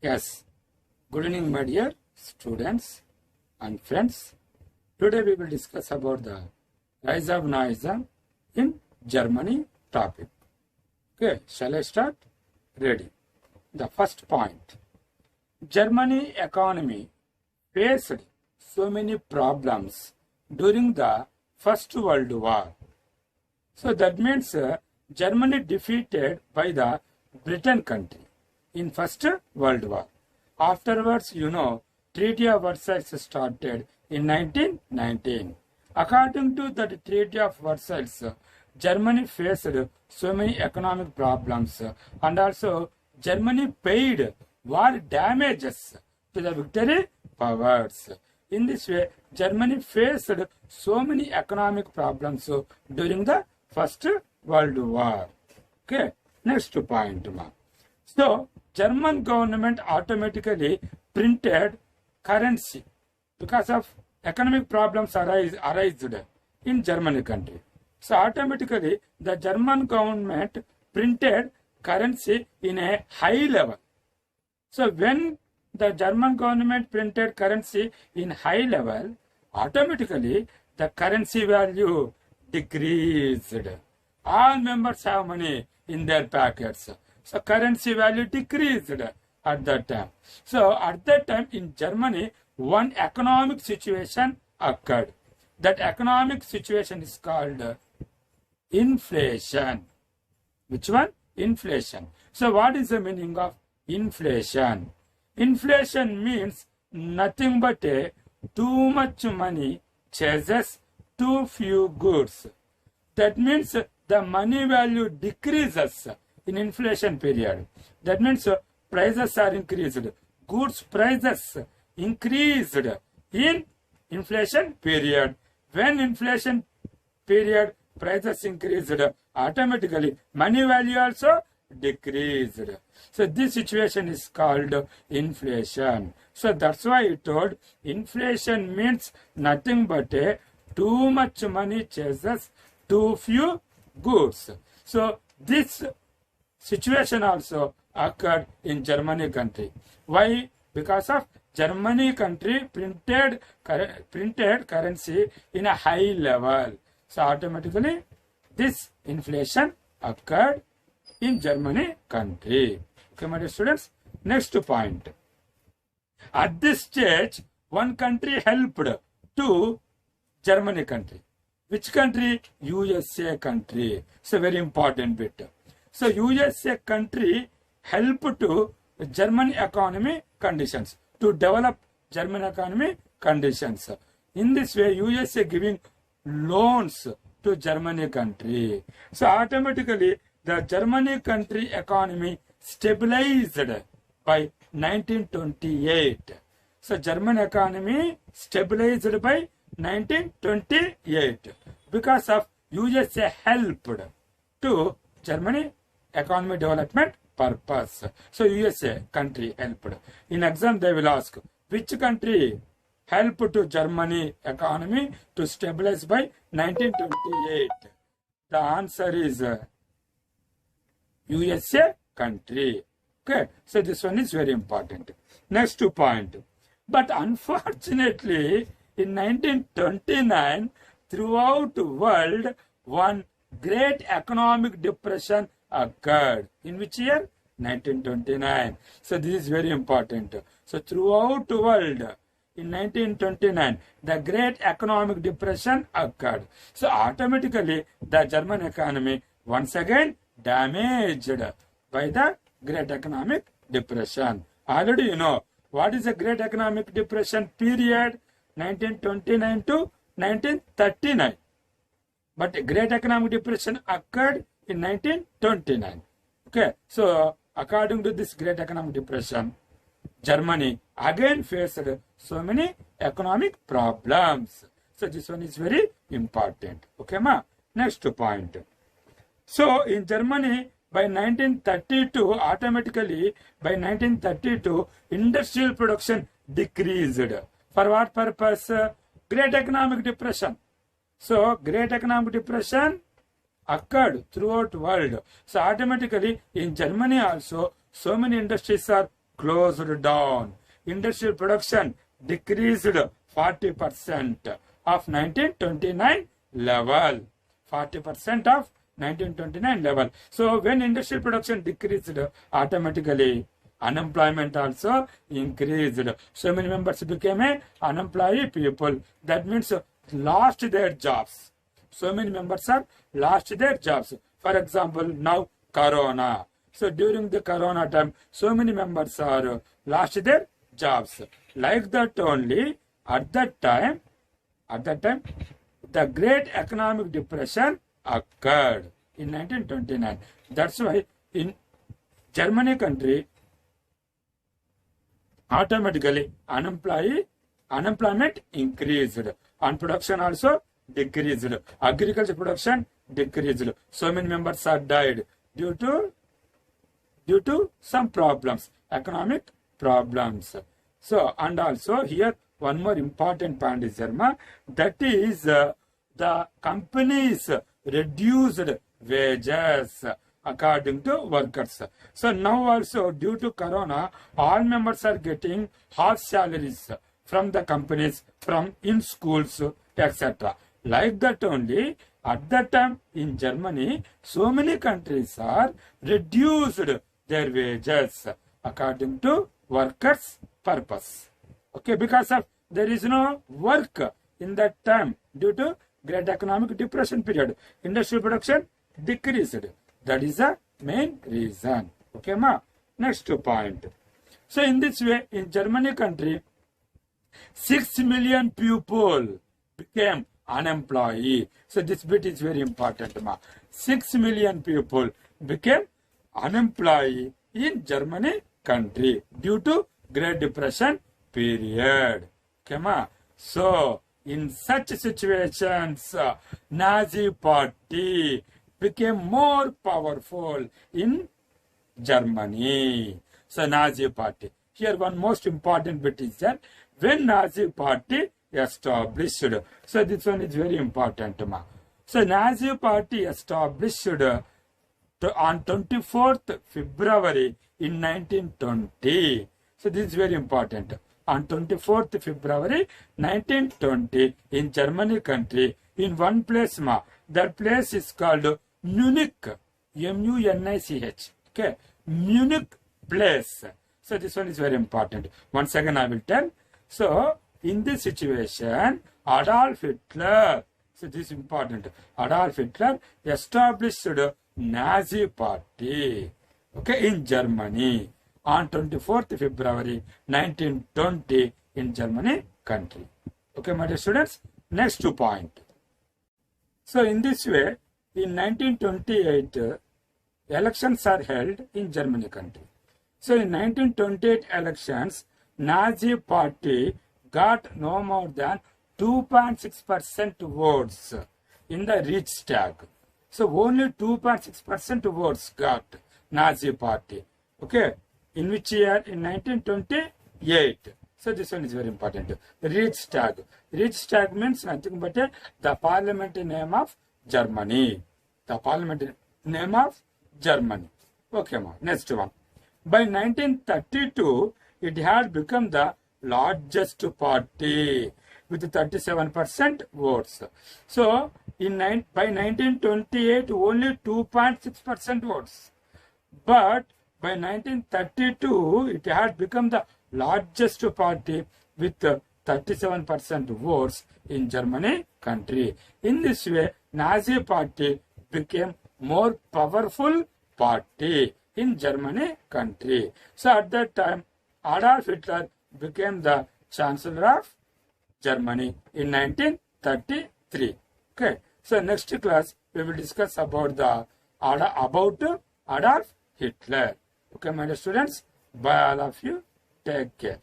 Yes, good evening, my dear students and friends. Today we will discuss about the rise of Nazism in Germany topic. Okay, shall I start? Ready. The first point. Germany economy faced so many problems during the First World War. So that means Germany defeated by the Britain country in First World War. Afterwards, Treaty of Versailles started in 1919. According to the Treaty of Versailles, Germany faced so many economic problems and also Germany paid war damages to the victory powers. In this way, Germany faced so many economic problems during the First World War. Okay, next point. So, German government automatically printed currency because of economic problems arised in Germany country. So, automatically the German government printed currency in a high level. So, when the German government printed currency in high level, automatically the currency value decreased. All members have money in their pockets. So currency value decreased at that time. So at that time in Germany, one economic situation occurred. That economic situation is called inflation. Which one? Inflation. So what is the meaning of inflation? Inflation means nothing but too much money chases too few goods. That means the money value decreases in inflation period. That means prices are increased. Goods prices increased in inflation period. When inflation period prices increased, automatically money value also decreased. So this situation is called inflation. So that's why I told inflation means nothing but too much money chases too few goods. So this situation also occurred in Germany country. Why? Because of Germany country printed currency in a high level. So automatically this inflation occurred in Germany country. Okay, my dear students. Next point. At this stage, one country helped to Germany country. Which country? USA country. It's a very important bit. So USA country helped to German economy conditions, to develop German economy conditions. In this way, USA giving loans to Germany country. So automatically, the Germany country economy stabilized by 1928. So German economy stabilized by 1928 because of USA helped to Germany economy development purpose. So USA country helped. In exam they will ask which country helped to Germany economy to stabilize by 1928. The answer is USA country. Okay, so this one is very important. Next point. But unfortunately, in 1929, throughout the world, one great economic depression occurred. In which year? 1929. So this is very important. So throughout the world, in 1929, the great economic depression occurred. So automatically, the German economy once again damaged by the great economic depression. Already you know what is the great economic depression period? 1929 to 1939. But great economic depression occurred in 1929. Okay, so according to this great economic depression, Germany again faced so many economic problems. So this one is very important. Okay, ma. Next point. So in Germany, by 1932, automatically by 1932, industrial production decreased. For what purpose? Great economic depression. So great economic depression occurred throughout the world. So automatically in Germany also, so many industries are closed down. Industrial production decreased 40% of 1929 level. 40% of 1929 level. So when industrial production decreased, automatically unemployment also increased. So many members became unemployed people. That means lost their jobs. So many members are lost their jobs. For example, now Corona. So during the Corona time, so many members are lost their jobs. Like that only, at that time, the Great Economic Depression occurred in 1929. That's why in Germany country, automatically unemployment increased and production also decreased. Agriculture production decreased. So many members are died due to some problems, economic problems. So, and also here one more important point is there, that is the companies reduced wages according to workers. So now also due to Corona, all members are getting half salaries from the companies, from in schools, etc. Like that only, at that time in Germany, so many countries are reduced their wages according to workers' purpose. Okay, because of there is no work in that time due to Great Economic Depression period. Industrial production decreased. That is the main reason. Okay, ma. Next point. So in this way, in Germany country, 6 million people became unemployed. So this bit is very important, ma. 6 million people became unemployed in Germany country due to Great Depression period. Okay, ma. So in such situations, Nazi party became more powerful in Germany. So Nazi party. Here one most important bit is that when Nazi party established. So this one is very important, ma. So Nazi party established on 24th February in 1920. So this is very important. On 24th February 1920 in Germany country, in one place, ma. That place is called Munich. M-U-N-I-C-H. Okay. Munich place. So this one is very important. Once again I will tell. So in this situation, Adolf Hitler, so this is important, Adolf Hitler established Nazi party, okay, in Germany on 24th February 1920 in Germany country. Okay, my dear students, next point. So in this way, in 1928, elections are held in Germany country. So in 1928 elections, Nazi party got no more than 2.6% votes in the Reichstag. So only 2.6% votes got Nazi party. Okay. In which year? In 1928. So this one is very important. Reichstag. Reichstag means nothing but the parliamentary name of Germany. The parliamentary name of Germany. Okay, ma. Next one. By 1932, it had become the largest party with 37% votes. So, by 1928, only 2.6% votes. But by 1932, it had become the largest party with 37% votes in Germany country. In this way, Nazi party became more powerful party in Germany country. So at that time, Adolf Hitler became the Chancellor of Germany in 1933. Okay. So next class we will discuss about Adolf Hitler. Okay, my dear students. Bye all of you. Take care.